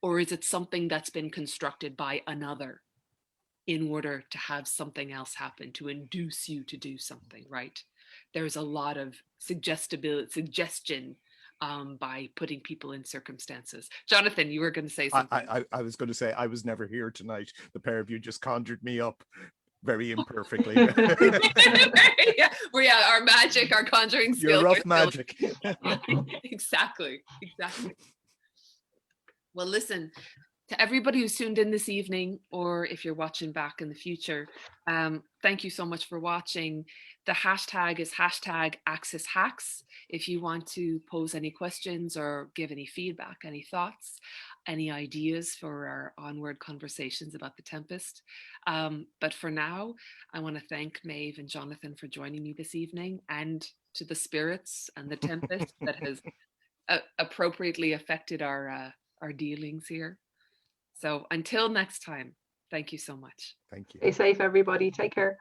Or is it something that's been constructed by another in order to have something else happen, to induce you to do something, right? There's a lot of suggestion by putting people in circumstances. Jonathan, you were going to say something. I was going to say, I was never here tonight. The pair of you just conjured me up very imperfectly. Yeah, our magic, our conjuring skills. Your rough magic. Exactly. Well, listen, to everybody who's tuned in this evening, or if you're watching back in the future, thank you so much for watching. The hashtag is #AxisHacks if you want to pose any questions or give any feedback, any thoughts. any ideas for our onward conversations about the Tempest. But for now, I want to thank Maeve and Jonathan for joining me this evening, and to the spirits and the Tempest that has appropriately affected our dealings here. So until next time, thank you so much. Thank you. Stay safe, everybody. Take care.